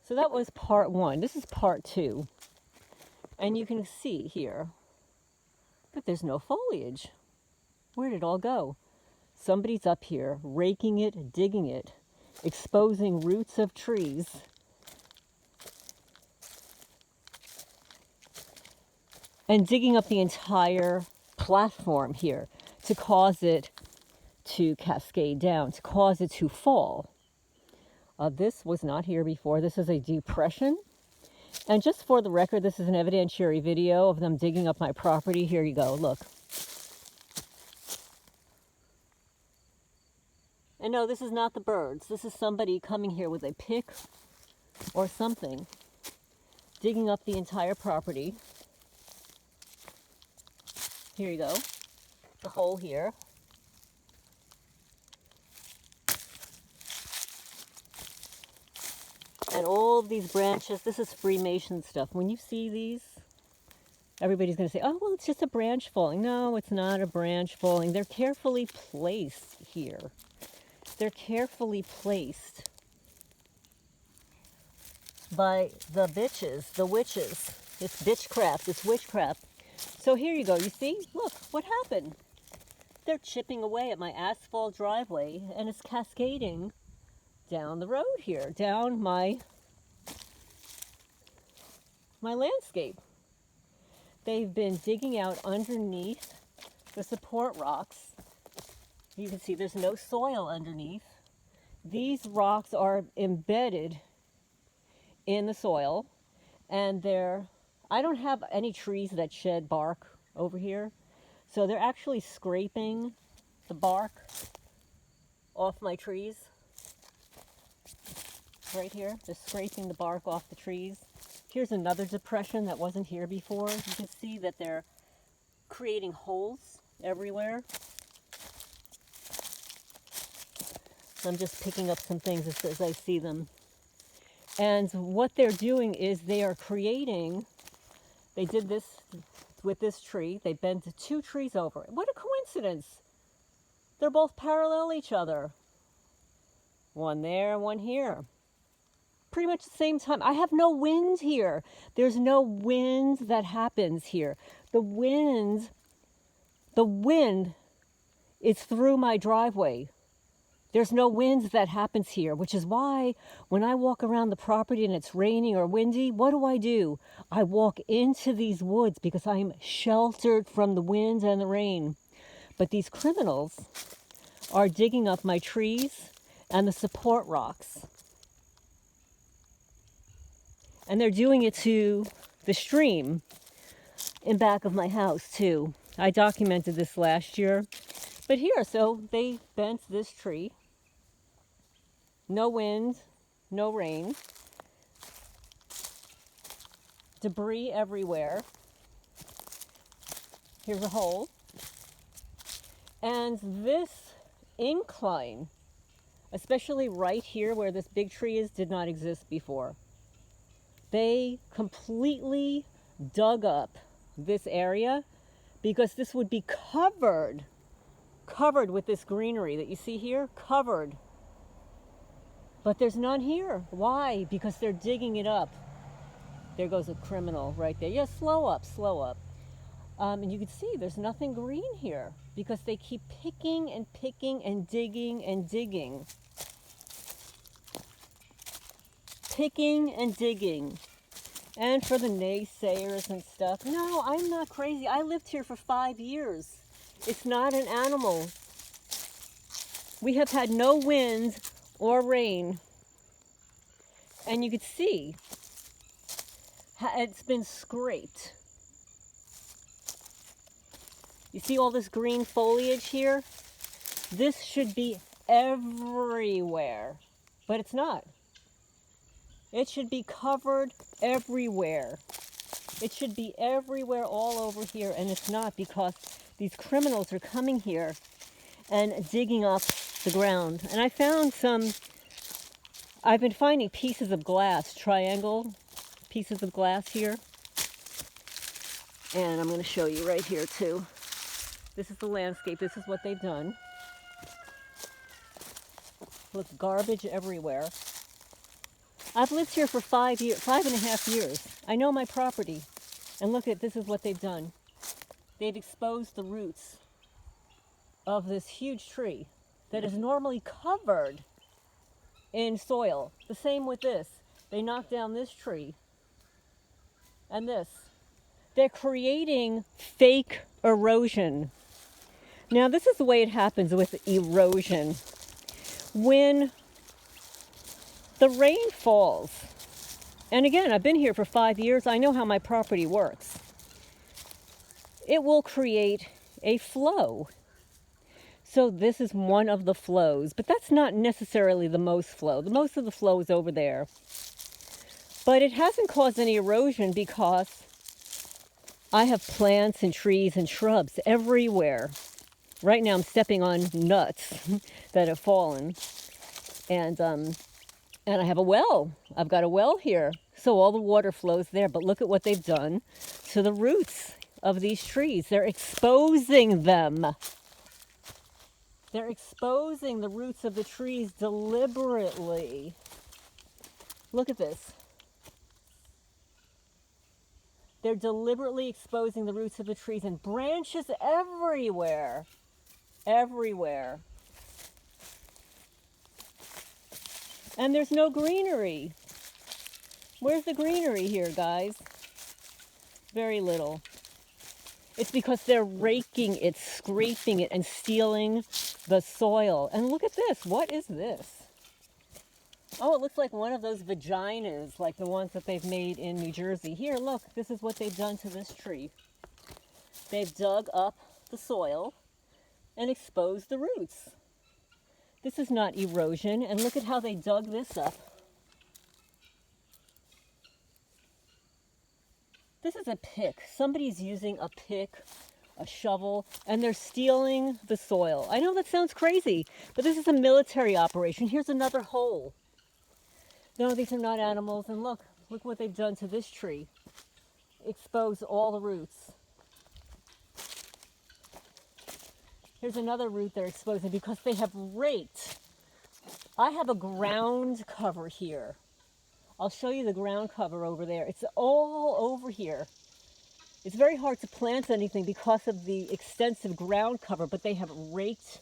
So that was part one. This is part two. And you can see here that there's no foliage. Where did it all go? Somebody's up here raking it, digging it, exposing roots of trees. And digging up the entire platform here to cause it to cascade down, to cause it to fall. This was not here before. This is a depression. And just for the record, this is an evidentiary video of them digging up my property. Here you go, look. And no, this is not the birds. This is somebody coming here with a pick or something, digging up the entire property. Here you go, the hole here. And all of these branches, this is Freemason stuff. When you see these, everybody's going to say, oh, well, it's just a branch falling. No, it's not a branch falling. They're carefully placed here. They're carefully placed by the bitches, the witches. It's bitchcraft, it's witchcraft. So here you go, you see? Look, what happened? They're chipping away at my asphalt driveway, and it's cascading down the road here, down my landscape. They've been digging out underneath the support rocks. You can see there's no soil underneath. These rocks are embedded in the soil, and I don't have any trees that shed bark over here, so they're actually scraping the bark off my trees. Right here, they're scraping the bark off the trees. Here's another depression that wasn't here before. You can see that they're creating holes everywhere. I'm just picking up some things as I see them. And what they're doing is they are creating, they did this with this tree. They bent 2 trees over. What a coincidence. They're both parallel each other. One there, one here. Pretty much the same time. I have no wind here. There's no wind that happens here. The wind is through my driveway. There's no wind that happens here, which is why when I walk around the property and it's raining or windy, what do? I walk into these woods because I'm sheltered from the wind and the rain. But these criminals are digging up my trees and the support rocks. And they're doing it to the stream in back of my house too. I documented this last year. But here, so they bent this tree. No wind, no rain. Debris everywhere. Here's a hole. And this incline, especially right here where this big tree is, did not exist before. They completely dug up this area because this would be covered with this greenery that you see here, covered. But there's none here. Why? Because they're digging it up. There goes a criminal right there. Yeah, slow up. And you can see there's nothing green here because they keep picking and digging and digging. Picking and digging. And for the naysayers and stuff, no, I'm not crazy. I lived here for 5 years. It's not an animal. We have had no wind or rain. And you could see it's been scraped. You see all this green foliage here? This should be everywhere, but it's not. It should be covered everywhere. It should be everywhere all over here, and it's not because these criminals are coming here and digging up the ground. And I found I've been finding pieces of glass, triangle pieces of glass here. And I'm going to show you right here too. This is the landscape. This is what they've done. Look, garbage everywhere. I've lived here for 5.5 years. I know my property. And look at, this is what they've done. They've exposed the roots of this huge tree that is normally covered in soil. The same with this. They knocked down this tree and this. They're creating fake erosion. Now, this is the way it happens with erosion. When the rain falls, and again, I've been here for 5 years, I know how my property works. It will create a flow. So this is one of the flows, but that's not necessarily the most flow. The most of the flow is over there. But it hasn't caused any erosion because I have plants and trees and shrubs everywhere. Right now I'm stepping on nuts that have fallen. And I have a well. I've got a well here. So all the water flows there. But look at what they've done to the roots of these trees. They're exposing them. They're exposing the roots of the trees deliberately. Look at this. They're deliberately exposing the roots of the trees and branches everywhere. Everywhere. And there's no greenery. Where's the greenery here, guys? Very little. It's because they're raking it, scraping it, and stealing the soil. And look at this. What is this? Oh, it looks like one of those vaginas, like the ones that they've made in New Jersey. Here, look. This is what they've done to this tree. They've dug up the soil and exposed the roots. This is not erosion. And look at how they dug this up. This is a pick. Somebody's using a pick, a shovel, and they're stealing the soil. I know that sounds crazy, but this is a military operation. Here's another hole. No, these are not animals. And look what they've done to this tree. Expose all the roots. Here's another root they're exposing because they have raked. I have a ground cover here. I'll show you the ground cover over there. It's all over here. It's very hard to plant anything because of the extensive ground cover, but they have raked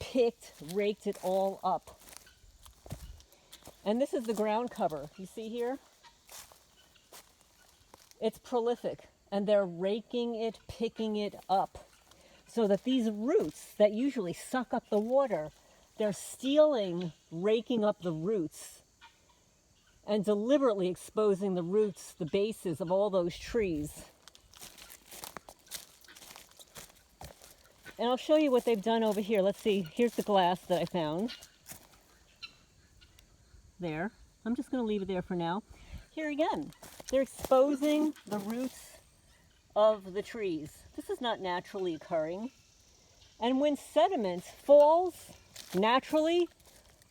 it all up. And this is the ground cover. You see here? It's prolific, and they're raking it, picking it up, so that these roots that usually suck up the water, they're stealing, raking up the roots, and deliberately exposing the roots, the bases of all those trees. And I'll show you what they've done over here. Let's see. Here's the glass that I found. There. I'm just going to leave it there for now. Here again, they're exposing the roots of the trees. This is not naturally occurring. And when sediment falls naturally,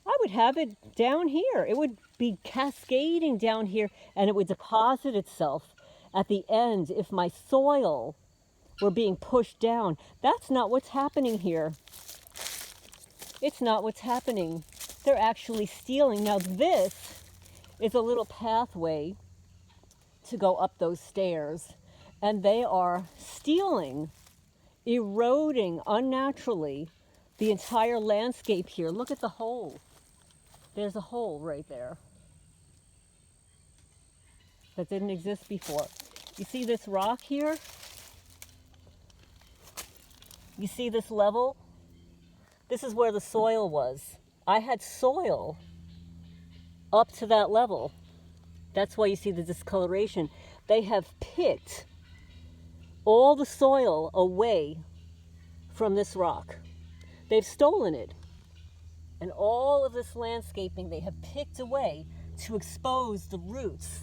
I would have it down here. It would be cascading down here, and it would deposit itself at the end if my soil were being pushed down. That's not what's happening here. It's not what's happening. They're actually stealing. Now this is a little pathway to go up those stairs, and they are stealing, eroding unnaturally the entire landscape here. Look at the hole. There's a hole right there that didn't exist before. You see this rock here? You see this level? This is where the soil was. I had soil up to that level. That's why you see the discoloration. They have picked all the soil away from this rock. They've stolen it. And all of this landscaping they have picked away to expose the roots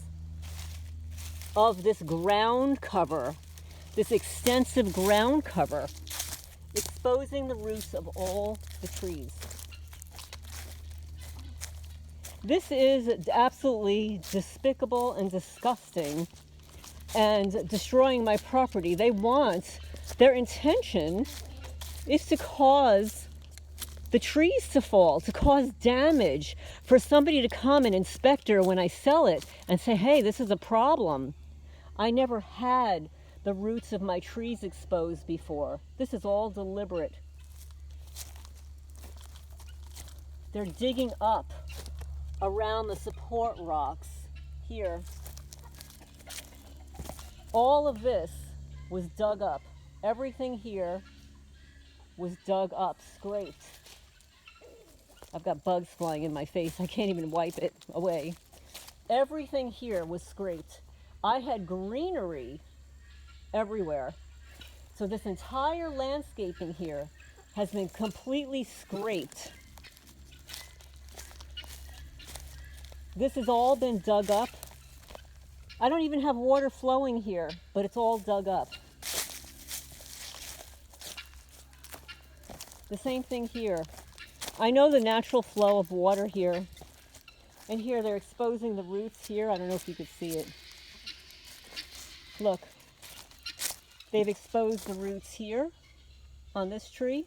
of this ground cover, this extensive ground cover, exposing the roots of all the trees. This is absolutely despicable and disgusting and destroying my property. Their intention is to cause the trees to fall, to cause damage, for somebody to come and inspect her when I sell it and say, hey, this is a problem. I never had the roots of my trees exposed before. This is all deliberate. They're digging up around the support rocks here. All of this was dug up. Everything here was dug up, scraped. I've got bugs flying in my face. I can't even wipe it away. Everything here was scraped. I had greenery everywhere. So this entire landscaping here has been completely scraped. This has all been dug up. I don't even have water flowing here, but it's all dug up. The same thing here. I know the natural flow of water here. And here they're exposing the roots here. I don't know if you could see it. Look. They've exposed the roots here on this tree.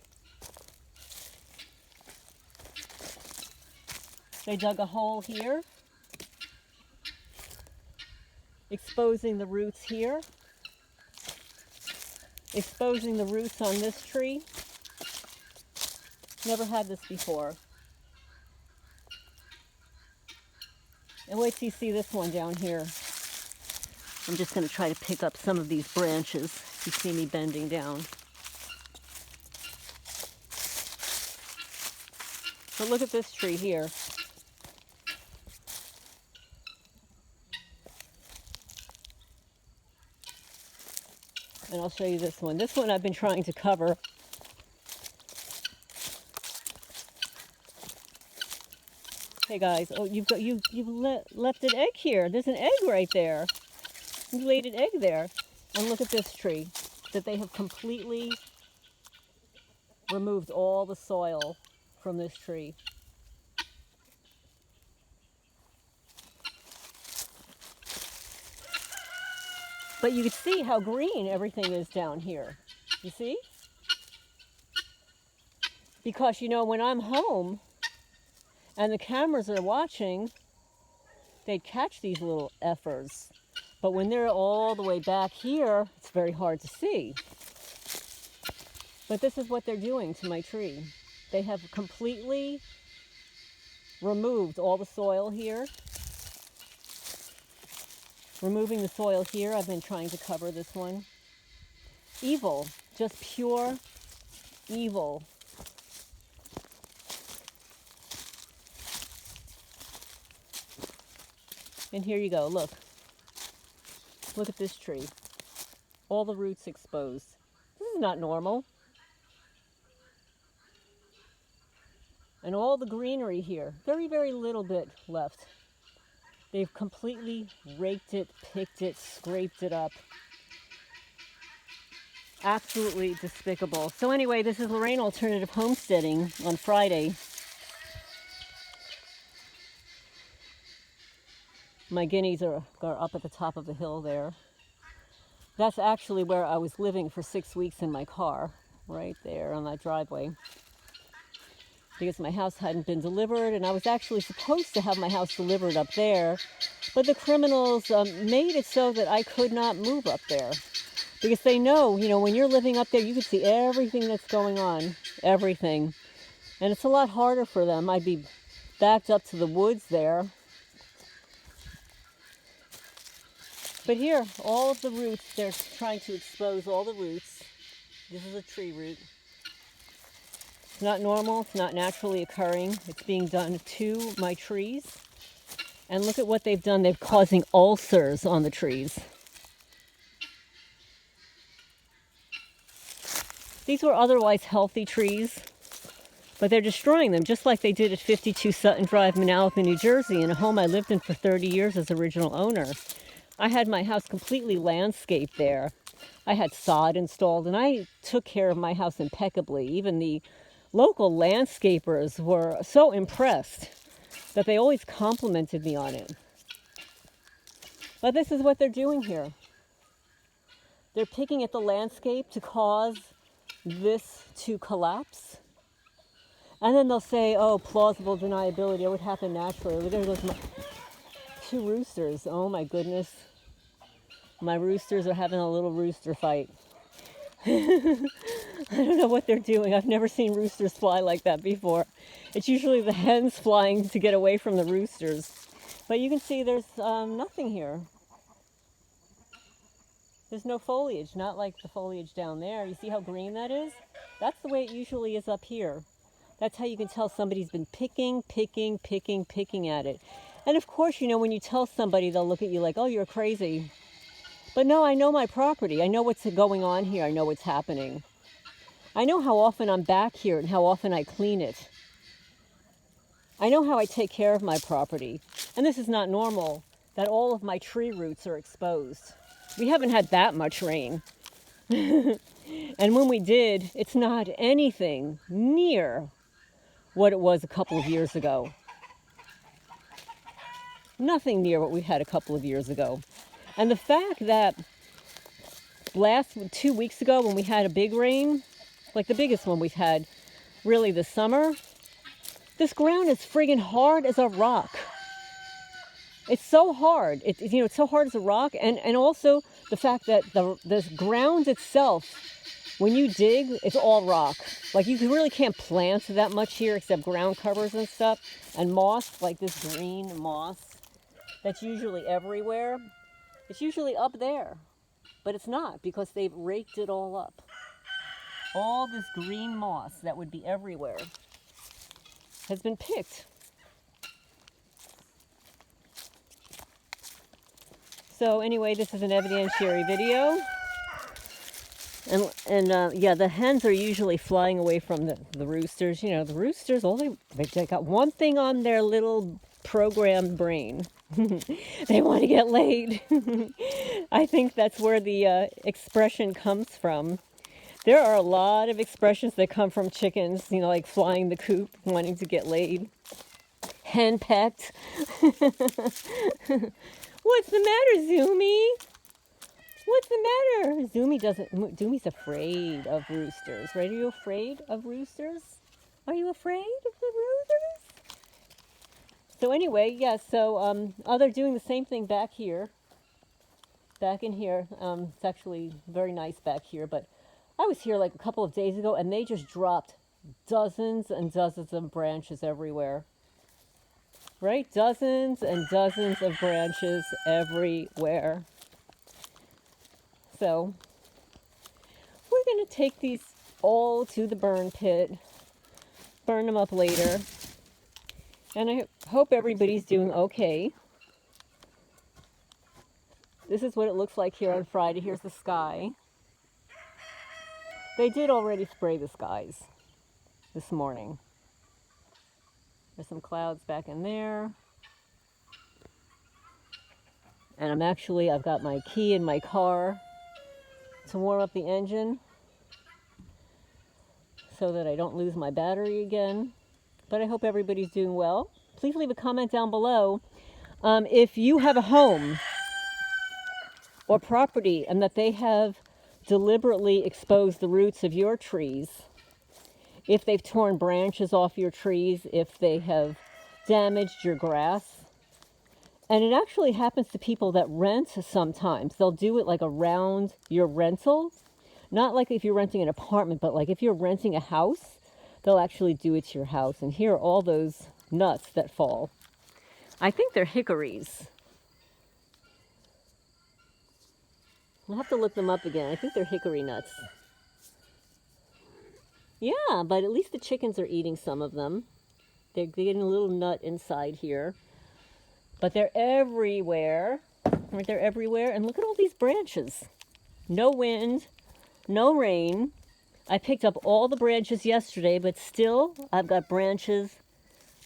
They dug a hole here, exposing the roots here, exposing the roots on this tree. Never had this before. And wait till you see this one down here. I'm just going to try to pick up some of these branches. You see me bending down. But look at this tree here. And I'll show you this one. This one I've been trying to cover. Hey guys, oh, you've left an egg here. There's an egg right there. You laid an egg there. And look at this tree that they have completely removed all the soil from this tree. But you can see how green everything is down here. You see? Because, you know, when I'm home and the cameras are watching, they'd catch these little effers. But when they're all the way back here, it's very hard to see. But this is what they're doing to my tree. They have completely removed all the soil here. Removing the soil here, I've been trying to cover this one. Evil, just pure evil. And here you go, look. Look at this tree. All the roots exposed. This is not normal. And all the greenery here, very, very little bit left. They've completely raked it, picked it, scraped it up. Absolutely despicable. So anyway, this is Lorraine Alternative Homesteading on Friday. My guineas are up at the top of the hill there. That's actually where I was living for 6 weeks in my car, right there on that driveway. Because my house hadn't been delivered, and I was actually supposed to have my house delivered up there, but the criminals made it so that I could not move up there. Because they know, you know, when you're living up there, you can see everything that's going on, everything. And it's a lot harder for them. I'd be backed up to the woods there. But here, all of the roots, they're trying to expose all the roots. This is a tree root. It's not normal, it's not naturally occurring. It's being done to my trees. And look at what they've done. They're causing ulcers on the trees. These were otherwise healthy trees, but they're destroying them, just like they did at 52 Sutton Drive, Manalapan, New Jersey, in a home I lived in for 30 years as original owner. I had my house completely landscaped there. I had sod installed, and I took care of my house impeccably. Even the local landscapers were so impressed that they always complimented me on it. But this is what they're doing here. They're picking at the landscape to cause this to collapse. And then they'll say, oh, plausible deniability, it would happen naturally. There goes my 2 roosters. Oh my goodness. My roosters are having a little rooster fight. I don't know what they're doing. I've never seen roosters fly like that before. It's usually the hens flying to get away from the roosters. But you can see there's nothing here. There's no foliage, not like the foliage down there. You see how green that is? That's the way it usually is up here. That's how you can tell somebody's been picking at it. And of course, you know, when you tell somebody, they'll look at you like, oh, you're crazy. But no, I know my property. I know what's going on here. I know what's happening. I know how often I'm back here and how often I clean it. I know how I take care of my property. And this is not normal, that all of my tree roots are exposed. We haven't had that much rain. And when we did, it's not anything near what it was a couple of years ago. Nothing near what we had a couple of years ago. And the fact that 2 weeks ago when we had a big rain, like the biggest one we've had really this summer, this ground is friggin' hard as a rock. It's so hard. It's so hard as a rock. And also the fact that the ground itself, when you dig, it's all rock. Like you really can't plant that much here except ground covers and stuff. And moss, like this green moss, that's usually everywhere. It's usually up there, but it's not because they've raked it all up. All this green moss that would be everywhere has been picked. So anyway, this is an evidentiary video. And yeah, the hens are usually flying away from the roosters. You know, the roosters, they got one thing on their little programmed brain. They want to get laid. I think that's where the expression comes from. There are a lot of expressions that come from chickens, you know, like flying the coop, wanting to get laid. Henpecked. What's the matter, Zoomy? What's the matter? Zoomy's afraid of roosters, right? Are you afraid of roosters? Are you afraid of the roosters? So anyway, yeah, so they're doing the same thing back here. Back in here. It's actually very nice back here, but I was here like a couple of days ago and they just dropped dozens and dozens of branches everywhere. Right? Dozens and dozens of branches everywhere. So we're going to take these all to the burn pit, burn them up later. And I hope everybody's doing okay. This is what it looks like here on Friday. Here's the sky. They did already spray the skies this morning. There's some clouds back in there. And I've got my key in my car to warm up the engine so that I don't lose my battery again. But I hope everybody's doing well. Please leave a comment down below if you have a home or property and that they have deliberately exposed the roots of your trees, if they've torn branches off your trees, if they have damaged your grass. And it actually happens to people that rent sometimes. They'll do it like around your rental. Not like if you're renting an apartment, but like if you're renting a house, they'll actually do it to your house. And here are all those nuts that fall. I think they're hickories. I'll have to look them up again. I think they're hickory nuts. Yeah, but at least the chickens are eating some of them. They're getting a little nut inside here. But they're everywhere. Right, they're everywhere. And look at all these branches. No wind, no rain. I picked up all the branches yesterday, but still I've got branches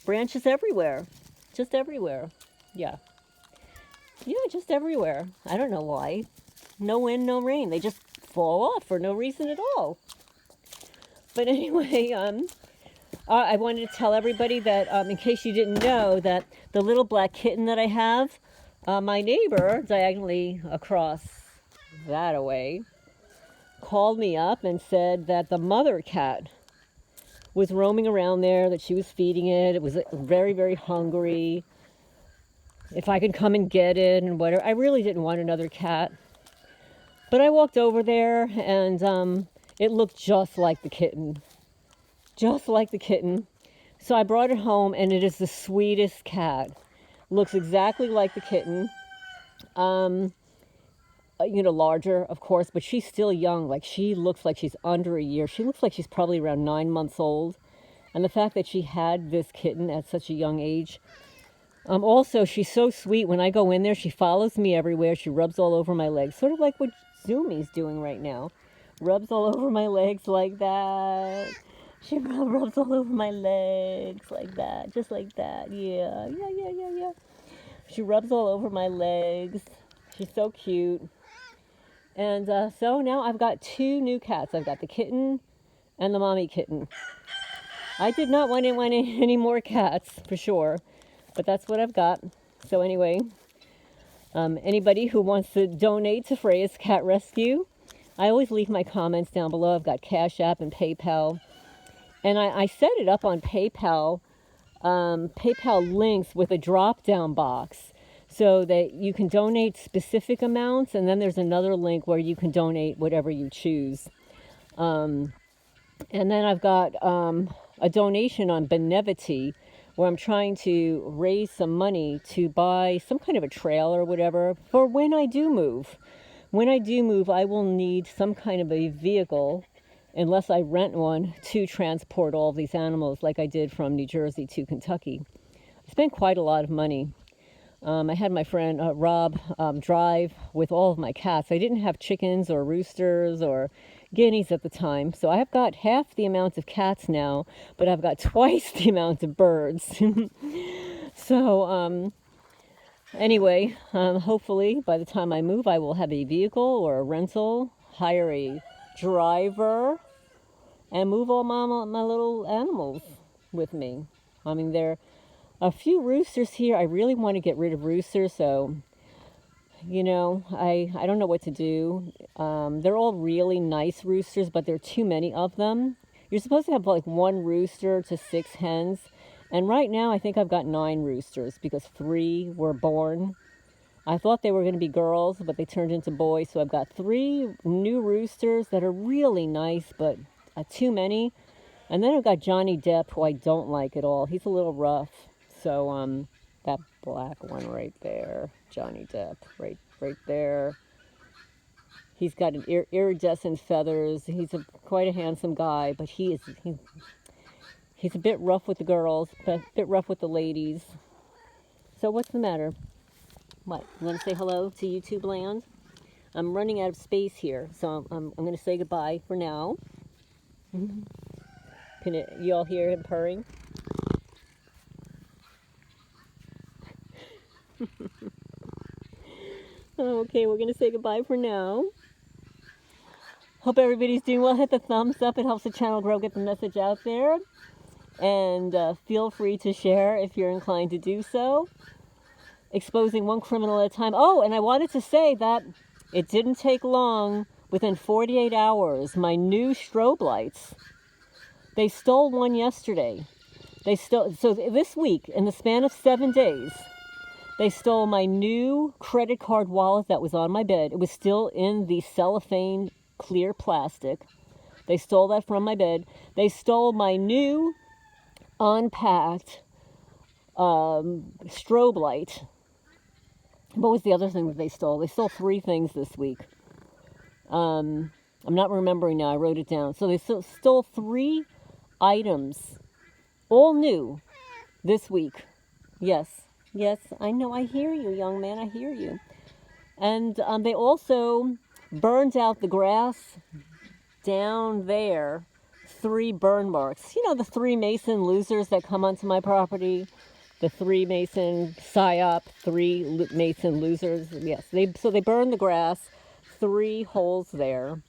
everywhere. Just everywhere. Yeah. Yeah, just everywhere. I don't know why. No wind, no rain. They just fall off for no reason at all. But anyway, I wanted to tell everybody that, in case you didn't know, that the little black kitten that I have, my neighbor, diagonally across that away, called me up and said that the mother cat was roaming around there, that she was feeding it. It was very, very hungry. If I could come and get it and whatever. I really didn't want another cat. But I walked over there and it looked just like the kitten. Just like the kitten. So I brought it home and it is the sweetest cat. Looks exactly like the kitten. You know, larger, of course, but she's still young. Like, she looks like she's under a year. She looks like she's probably around 9 months old. And the fact that she had this kitten at such a young age. Also, she's so sweet. When I go in there, she follows me everywhere. She rubs all over my legs, sort of like what Zumi's doing right now. Rubs all over my legs like that. She rubs all over my legs like that, just like that. Yeah. She rubs all over my legs. She's so cute. And so now I've got 2 new cats. I've got the kitten and the mommy kitten. I did not want any more cats, for sure. But that's what I've got. So anyway, anybody who wants to donate to Freya's Cat Rescue, I always leave my comments down below. I've got Cash App and PayPal. And I set it up on PayPal, PayPal links with a drop-down box so that you can donate specific amounts. And then there's another link where you can donate whatever you choose. And then I've got a donation on Benevity, where I'm trying to raise some money to buy some kind of a trailer or whatever for when I do move. When I do move, I will need some kind of a vehicle, unless I rent one, to transport all these animals like I did from New Jersey to Kentucky. I spent quite a lot of money. I had my friend Rob drive with all of my cats. I didn't have chickens or roosters or guineas at the time, so I've got half the amount of cats now, but I've got twice the amount of birds. So anyway, hopefully by the time I move, I will have a vehicle or a rental, hire a driver, and move all my little animals with me. I mean, there are a few roosters here. I really want to get rid of roosters, so you know, I don't know what to do. They're all really nice roosters, but there are too many of them. You're supposed to have like 1 rooster to 6 hens. And right now I think I've got 9 roosters because 3 were born. I thought they were going to be girls, but they turned into boys. So I've got 3 new roosters that are really nice, but too many. And then I've got Johnny Depp, who I don't like at all. He's a little rough. So that black one right there, Johnny Depp, right there. He's got an iridescent feathers. He's quite a handsome guy, but he's a bit rough with the girls, but a bit rough with the ladies. So what's the matter? What? You want to say hello to YouTube land? I'm running out of space here, so I'm going to say goodbye for now. Can you all hear him purring? Okay, we're going to say goodbye for now. Hope everybody's doing well. Hit the thumbs up. It helps the channel grow, get the message out there. And feel free to share if you're inclined to do so. Exposing one criminal at a time. Oh, and I wanted to say that it didn't take long. Within 48 hours, my new strobe lights, they stole one yesterday. So this week, in the span of 7 days, they stole my new credit card wallet that was on my bed. It was still in the cellophane clear plastic. They stole that from my bed. They stole my new unpacked strobe light. What was the other thing that they stole? They stole 3 things this week. I'm not remembering now. I wrote it down. So they stole 3 items, all new, this week. Yes, I know. I hear you, young man. I hear you. And they also burned out the grass down there. 3 burn marks. You know, the 3 Mason losers that come onto my property. The 3 Mason psyop, 3 Mason losers. Yes, so they burned the grass. 3 holes there.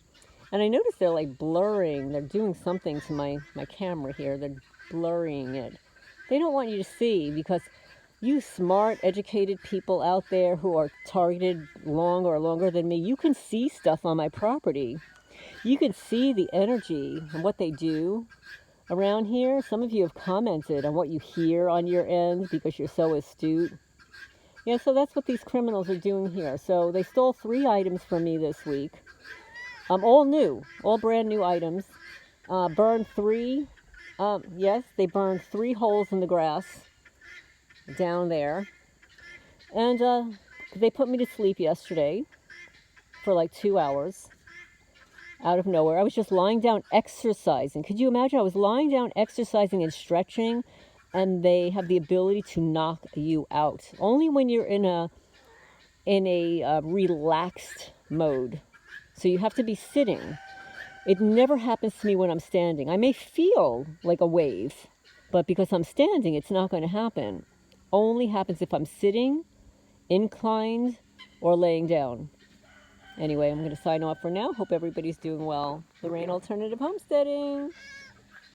And I noticed they're like blurring. They're doing something to my camera here. They're blurring it. They don't want you to see, because you smart, educated people out there who are targeted longer than me, you can see stuff on my property. You can see the energy and what they do. around here. Some of you have commented on what you hear on your end because you're so astute. Yeah, so that's what these criminals are doing here. So they stole 3 items from me this week. All new, all brand new items. Burned 3. Yes, they burned 3 holes in the grass down there. And they put me to sleep yesterday for like 2 hours out of nowhere. I was just lying down exercising. Could you imagine? I was lying down exercising and stretching, and they have the ability to knock you out. Only when you're in a relaxed mode. So you have to be sitting. It never happens to me when I'm standing. I may feel like a wave, but because I'm standing, it's not going to happen. Only happens if I'm sitting, inclined, or laying down. Anyway, I'm going to sign off for now. Hope everybody's doing well. Lorraine Alternative Homesteading.